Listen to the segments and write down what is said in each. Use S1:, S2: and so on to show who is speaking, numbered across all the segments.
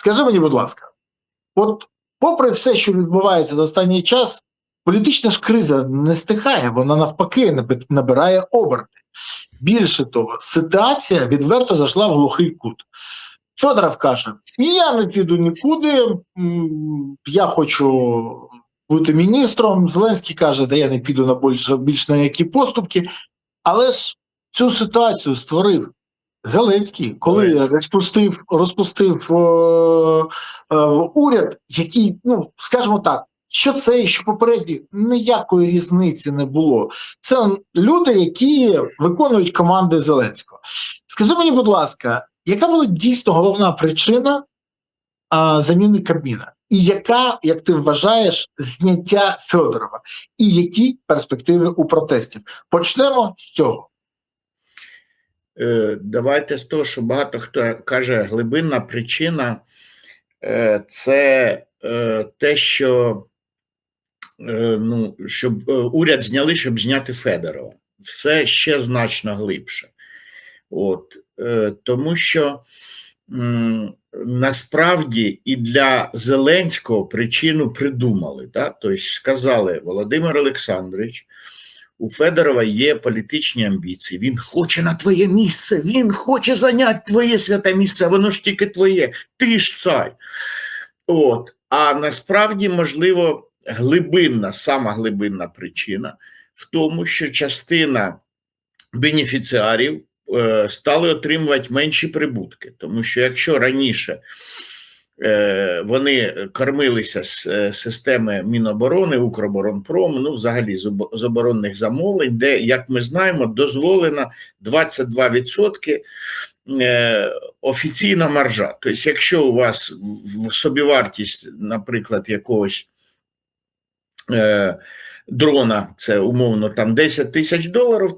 S1: Скажи мені, будь ласка, от попри все, що відбувається за останній час, політична ж криза не стихає, вона навпаки набирає оберти. Більше того, ситуація відверто зайшла в глухий кут. Федоров каже: я не піду нікуди, я хочу бути міністром. Зеленський каже, да я не піду на більш на які поступки. Але ж цю ситуацію створив Зеленський, коли розпустив уряд, який, ну, скажімо так, що цей, що попередній, ніякої різниці не було. Це люди, які виконують команди Зеленського. Скажи мені, будь ласка, яка була дійсно головна причина заміни Кабміна? І яка, як ти вважаєш, зняття Федорова? І які перспективи у протестів? Почнемо з цього.
S2: Давайте з того, що багато хто каже, глибинна причина – це те, що щоб уряд зняли, щоб зняти Федорова. Все ще значно глибше. Тому що насправді і для Зеленського причину придумали. Тобто сказали: Володимир Олександрович, у Федорова є політичні амбіції, він хоче на твоє місце, він хоче зайняти твоє святе місце, воно ж тільки твоє, ти ж цар. А насправді, можливо, сама глибинна причина в тому, що частина бенефіціарів стали отримувати менші прибутки. Тому що якщо раніше вони кормилися з системи Міноборони, Укроборонпром, взагалі з оборонних замовлень, де, як ми знаємо, дозволено 22% офіційна маржа. Тобто, якщо у вас собівартість, наприклад, якогось дрона, це умовно там $10 тисяч,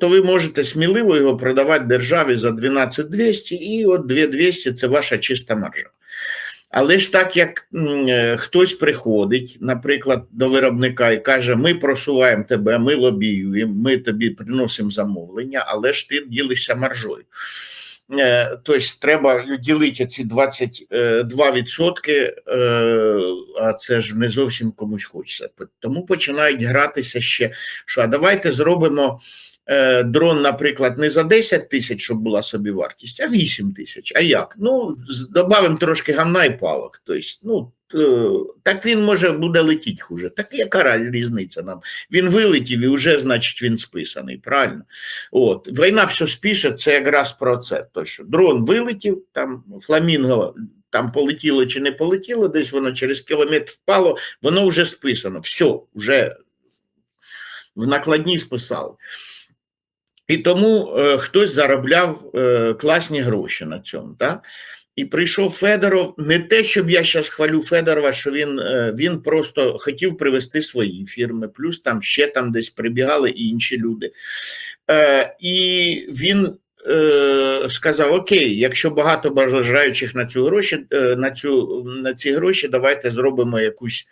S2: то ви можете сміливо його продавати державі за 12 200, і от 2200 – це ваша чиста маржа. Але ж так, як хтось приходить, наприклад, до виробника і каже: ми просуваємо тебе, ми лобіюємо, ми тобі приносимо замовлення, але ж ти ділишся маржою. Тобто треба ділити ці 22%, а це ж не зовсім комусь хочеться. Тому починають гратися ще, що а давайте зробимо дрон, наприклад, не за 10 тисяч, щоб була собівартість, а 8 тисяч. А як? Добавимо трошки гамна і палок. Тобто, так він буде летіти хуже. Так яка різниця нам? Він вилетів і вже, значить, він списаний, правильно? Війна все спіше, це якраз про це. Тобто, дрон вилетів, там фламінго там полетіло чи не полетіло, десь воно через кілометр впало, воно вже списано. Все, вже в накладні списали. І тому хтось заробляв класні гроші на цьому. Так? І прийшов Федоров, не те, щоб я зараз хвалю Федорова, що він просто хотів привести свої фірми, плюс там ще там десь прибігали і інші люди. І він сказав: окей, якщо багато бажаючих на ці гроші, давайте зробимо якусь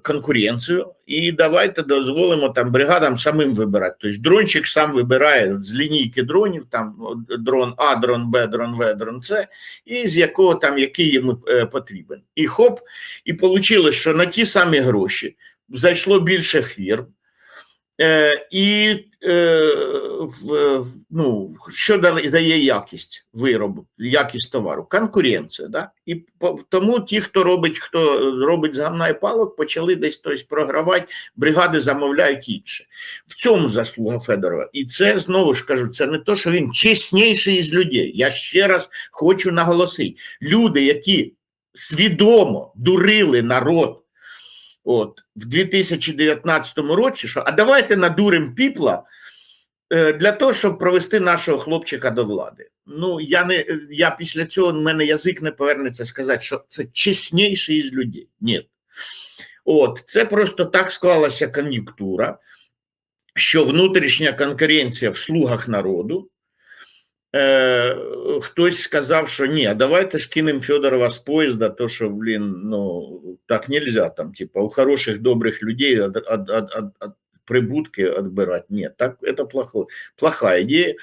S2: конкуренцію і давайте дозволимо там бригадам самим вибирати. Тобто дрончик сам вибирає з лінійки дронів, там дрон А, дрон Б, дрон В, дрон С, і з якого там, який йому потрібен. І хоп, і вийшло, що на ті самі гроші зайшло більше фірм. Що дає якість виробу, якість товару? Конкуренція. Да? І тому ті, хто робить з гамна і палок, почали десь програвати, бригади замовляють інше. В цьому заслуга Федорова. І це, знову ж кажу, це не то, що він чесніший із людей. Я ще раз хочу наголосити. Люди, які свідомо дурили народ в 2019 році, що а давайте надуримо піпла для того, щоб провести нашого хлопчика до влади. Я після цього, в мене язик не повернеться сказати, що це чесніший із людей. Ні. Це просто так склалася кон'юнктура, що внутрішня конкуренція в слугах народу. Хтось сказав, що ні, давайте скинемо Федорова з поїзда, то що, так нельзя, там, типа, у хороших, добрих людей прибутки відбирати. Ні, так, це плоха ідея.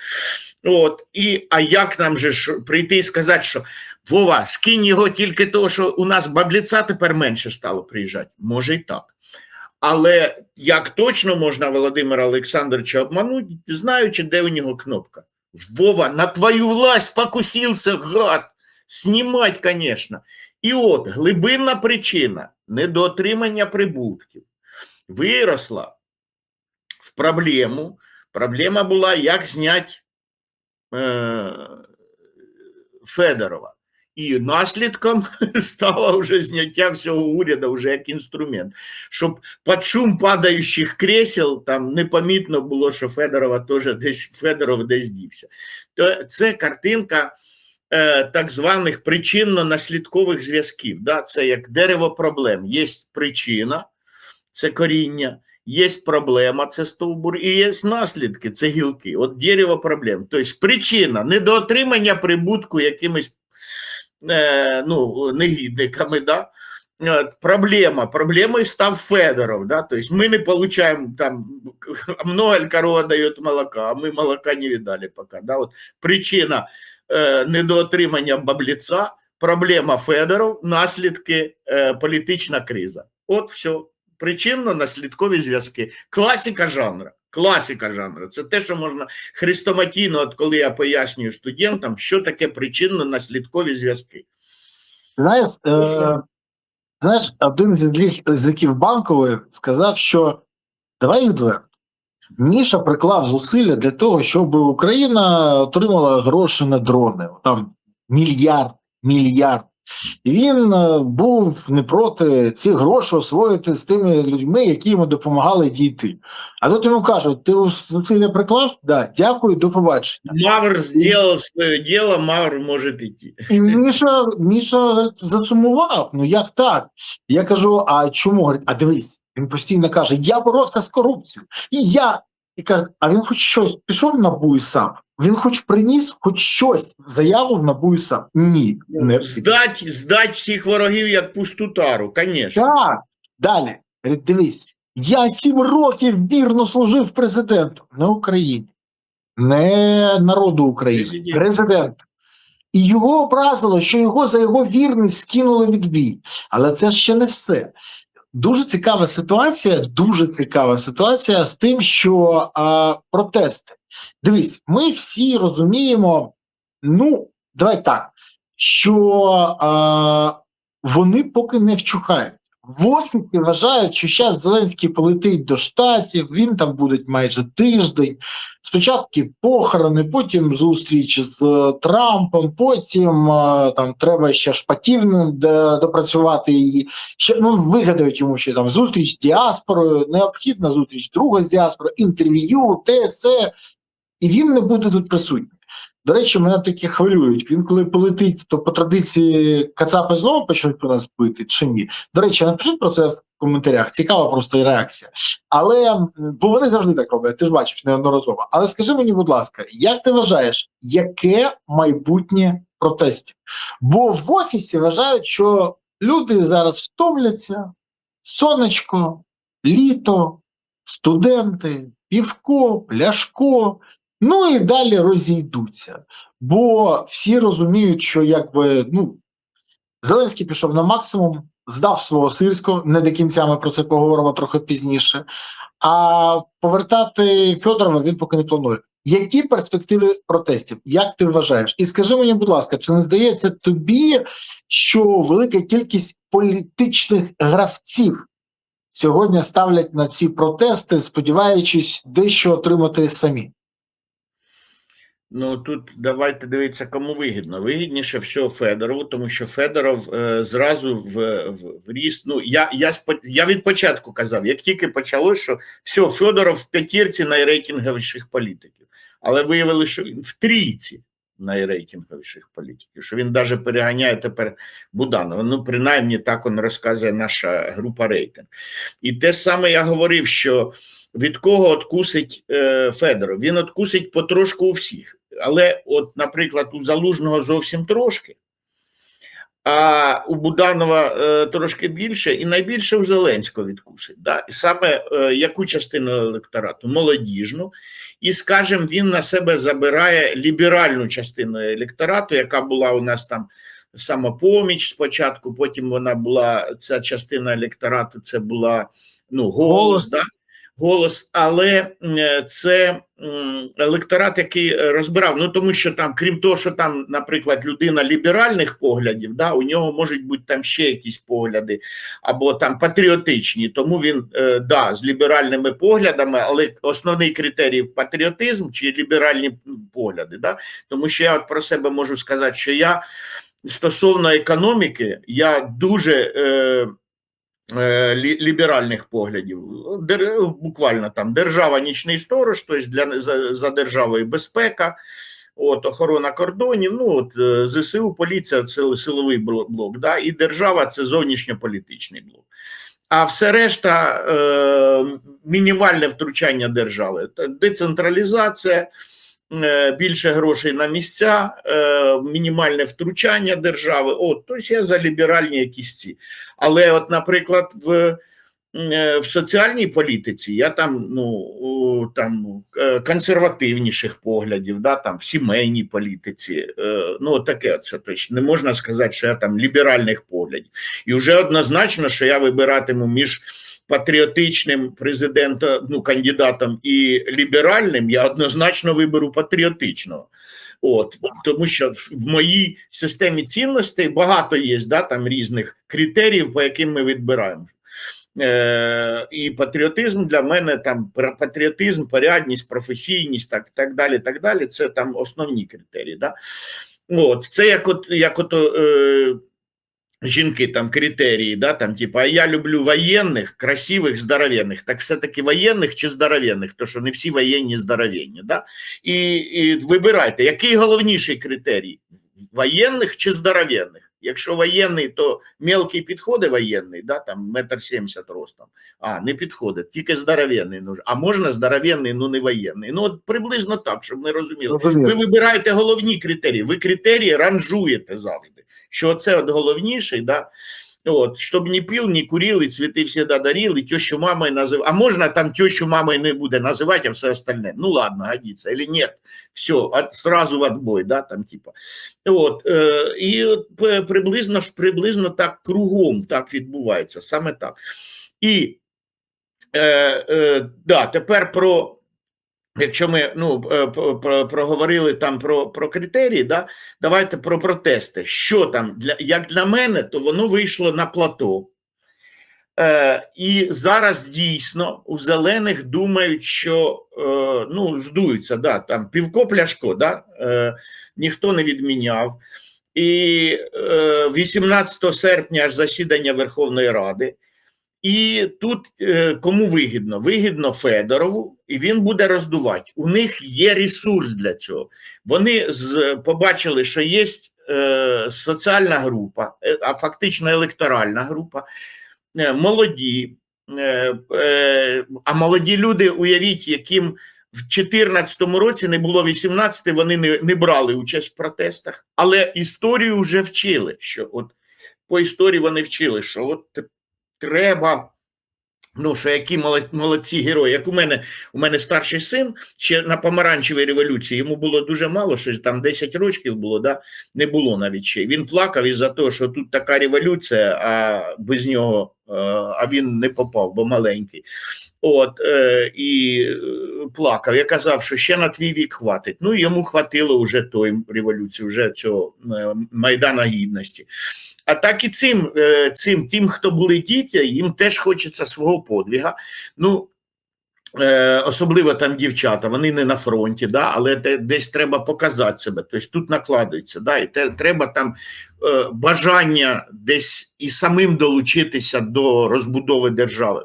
S2: А як нам же прийти і сказати, що Вова, скинь його тільки того, що у нас бабліця тепер менше стало приїжджати. Може і так. Але як точно можна Володимира Олександровича обманути, знаючи, де у нього кнопка? Вова, на твою власть покусився, гад! Знімать, звісно. І от глибинна причина недоотримання прибутків виросла в проблему. Проблема була, як зняти Федорова. І наслідком стало вже зняття всього уряду вже як інструмент. Щоб під шум падаючих кресел там непомітно було, що Федоров десь дівся. То це картинка так званих причинно-наслідкових зв'язків. Да? Це як дерево проблем. Є причина, це коріння, є проблема, це стовбур, і є наслідки, це гілки. От дерево проблем. Тобто причина недоотримання прибутку якимись негідниками, да? Проблемой став Федоров, да? То есть мы не получаем там, много корова дает молока, а мы молока не видали пока, да? Вот причина недоотримання бабліця, проблема Федоров, наслідки політична криза. От все, причинно-наслідкові зв'язки. Класика жанру. Класика жанру. Це те, що можна хрестоматійно, от коли я пояснюю студентам, що таке причинно-наслідкові зв'язки.
S1: Знаєш, один з язиків Банкової сказав, що давай їх двері. Міша приклав зусилля для того, щоб Україна отримала гроші на дрони. Там мільярд. І він був не проти цих грошей освоїти з тими людьми, які йому допомагали дійти. А тут йому кажуть, ти зусилля приклав? Да, дякую, до побачення.
S2: Мавр зробив своє діло, Мавр може йти.
S1: І Міша засумував, ну як так? Я кажу, а чому? Говорить, а дивись, він постійно каже, я боровся з корупцією, і каже, а він хоч щось пішов в НАБУ і САП? Він хоч приніс хоч щось, заяву в НАБУ і САП? Ні.
S2: Здать всіх ворогів як пусту тару, звісно.
S1: Так, далі. Дивись, я 7 років вірно служив президенту на Україні. Не народу України, президенту. І його образило, що його за його вірність скинули відбій. Але це ще не все. Дуже цікава ситуація з тим, що протести. Дивись, ми всі розуміємо, давай так, що вони поки не вчухають. В офісі вважають, що зараз Зеленський полетить до Штатів, він там буде майже тиждень. Спочатку похорони, потім зустріч з Трампом, потім там треба ще шпатів допрацювати її. Вигадають йому ще там зустріч з діаспорою, необхідна зустріч друга з діаспорою, інтерв'ю, те. І він не буде тут присутній. До речі, мене таки хвилюють. Він коли полетить, то по традиції кацапи знову почнуть про нас бити, чи ні? До речі, напишіть про це в коментарях. Цікава просто реакція. Бо вони завжди так роблять, ти ж бачиш, неодноразово. Але скажи мені, будь ласка, як ти вважаєш, яке майбутнє протестів? Бо в офісі вважають, що люди зараз втомляться, сонечко, літо, студенти, півко, пляшко, і далі розійдуться. Бо всі розуміють, що Зеленський пішов на максимум, здав свого Сирського, не до кінця, ми про це поговоримо трохи пізніше, а повертати Федорова він поки не планує. Які перспективи протестів? Як ти вважаєш? І скажи мені, будь ласка, чи не здається тобі, що велика кількість політичних гравців сьогодні ставлять на ці протести, сподіваючись дещо отримати самі?
S2: Тут давайте дивитися, кому вигідно. Вигідніше всього Федорову, тому що Федоров зразу вріс. Я від початку казав, як тільки почалося, що все, Федоров в п'ятірці найрейтинговіших політиків. Але виявили, що він в трійці найрейтинговіших політиків, що він навіть переганяє тепер Буданова. Принаймні так він розказує наша група рейтинг. І те саме я говорив, що від кого откусить Федоров? Він откусить потрошку у всіх. Але, наприклад, у Залужного зовсім трошки, а у Буданова трошки більше, і найбільше у Зеленського відкусить. Да? І саме яку частину електорату? Молодіжну. І, скажімо, він на себе забирає ліберальну частину електорату, яка була у нас там Самопоміч спочатку, потім вона була, ця частина електорату, це була, ну, голос, да? Голос, але це електорат, який розбирав, ну тому що там, крім того, що там, наприклад, людина ліберальних поглядів, да, у нього можуть бути там ще якісь погляди, або там патріотичні, тому він, да, з ліберальними поглядами, але основний критерій патріотизм чи ліберальні погляди, да, тому що я от про себе можу сказати, що я стосовно економіки, я дуже ліберальних поглядів, буквально там держава нічний сторож, тобто за державою безпека, от, охорона кордонів, ну от ЗСУ, поліція, це силовий блок, да, і держава це зовнішньополітичний блок. А все решта мінімальне втручання держави, децентралізація, більше грошей на місця, мінімальне втручання держави. От, тобто я за ліберальні якісь ці. Але от, наприклад, в соціальній політиці я там, ну, там консервативніших поглядів, да, там в сімейній політиці, ну, таке це. Тобто не можна сказати, що я там ліберальних поглядів. І вже однозначно, що я вибиратиму між патріотичним президентом, ну, кандидатом і ліберальним, я однозначно виберу патріотичного. От, тому що в моїй системі цінностей багато є, да, там різних критеріїв, по яким ми відбираємо. І патріотизм для мене, там патріотизм, порядність, професійність, так далі, це там основні критерії. Да? От, це як от жінки, там критерії, да, там, типа, я люблю воєнних, красивих, здоровенних. Так все-таки воєнних чи здоровенних, тому що не всі воєнні здоровенні. Да? І вибирайте, який головніший критерій? Воєнних чи здоровенних? Якщо воєнний, то мелкий підходить воєнний, да, там 1,70 м ростом. А, не підходить, тільки здоровенний. А можна здоровенний, ну не воєнний. Ну от приблизно так, щоб ми розуміли. Ви вибираєте головні критерії, ви критерії ранжуєте завжди. Що це от головніший, да, от, щоб не пил, не курил, и цветы всегда дарил, и тещу мамой называть. А можно там тещу мамой не буде называть, а все остальное? Ну ладно, годится. Или нет, все, сразу в отбой, да, там типа. От, і приблизно так кругом так відбувається, саме так. І, да, тепер про... Якщо ми, ну, проговорили там про критерії, да, давайте про протести. Що там, як для мене, то воно вийшло на плато. І зараз дійсно у зелених думають, що, ну, здуються, да, там півко пляшко, да, ніхто не відміняв. І 18 серпня аж засідання Верховної Ради. І тут кому вигідно? Вигідно Федорову, і він буде роздувати. У них є ресурс для цього. Вони побачили, що є соціальна група, а фактично електоральна група, молоді. А молоді люди, уявіть, яким в 2014 році не було 18, вони не брали участь в протестах, але історію вже вчили, що от по історії вони вчили, що от треба, ну, що які молодці герої. Як у мене старший син, ще на помаранчевій революції, йому було дуже мало, щось там 10 років було, да? Не було навіть ще. Він плакав із-за того, що тут така революція, а без нього, а він не попав, бо маленький. От, і плакав. Я казав, що ще на твій вік хватить. Ну, йому хватило вже тої революції, вже цього Майдана Гідності. А так і тим, хто були діти, їм теж хочеться свого подвига. Ну, особливо там дівчата, вони не на фронті, да, але десь треба показати себе. Тобто тут накладується, да, і треба там бажання десь і самим долучитися до розбудови держави,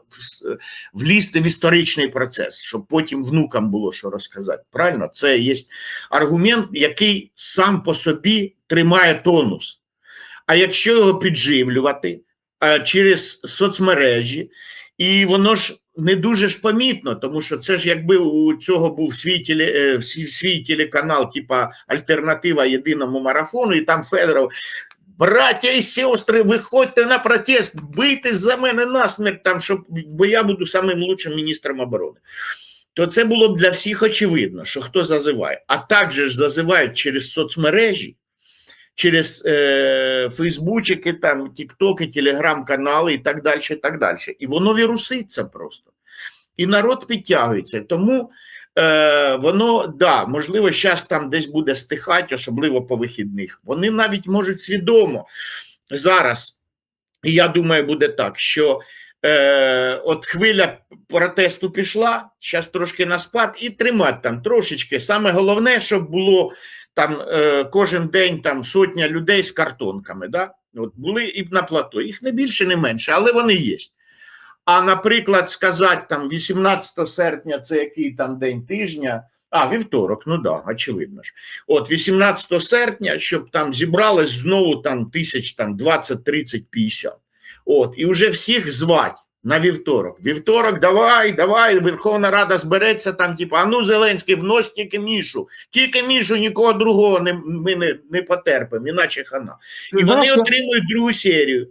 S2: влізти в історичний процес, щоб потім внукам було що розказати. Правильно? Це є аргумент, який сам по собі тримає тонус. А якщо його підживлювати через соцмережі, і воно ж не дуже ж помітно, тому що це ж якби у цього був свій телеканал, типа альтернатива єдиному марафону, і там Федоров: браття і сестри, виходьте на протест, бийтесь за мене насмерть, там, бо я буду самим лучшим міністром оборони. То це було б для всіх очевидно, що хто зазиває. А також ж зазивають через соцмережі, через фейсбучики, там, тіктоки, телеграм-канали і так далі, і так далі. І воно віруситься просто. І народ підтягується. Тому воно, да, можливо, зараз там десь буде стихати, особливо по вихідних. Вони навіть можуть свідомо зараз, і я думаю, буде так, що от хвиля протесту пішла, зараз трошки на спад і тримати там трошечки. Саме головне, щоб було там кожен день там сотня людей з картонками, да? От були і на плато, їх не більше, не менше, але вони є. А, наприклад, сказати там 18 серпня це який там день тижня, вівторок, ну да, очевидно ж. От 18 серпня, щоб там зібралось знову там тисяч там 20, 30, 50. От, і вже всіх звать на вівторок. Вівторок, давай, Верховна Рада збереться там, типу, а ну, Зеленський, внось тільки Мішу, нікого другого ми не потерпимо, іначе хана. І вони отримують другу серію.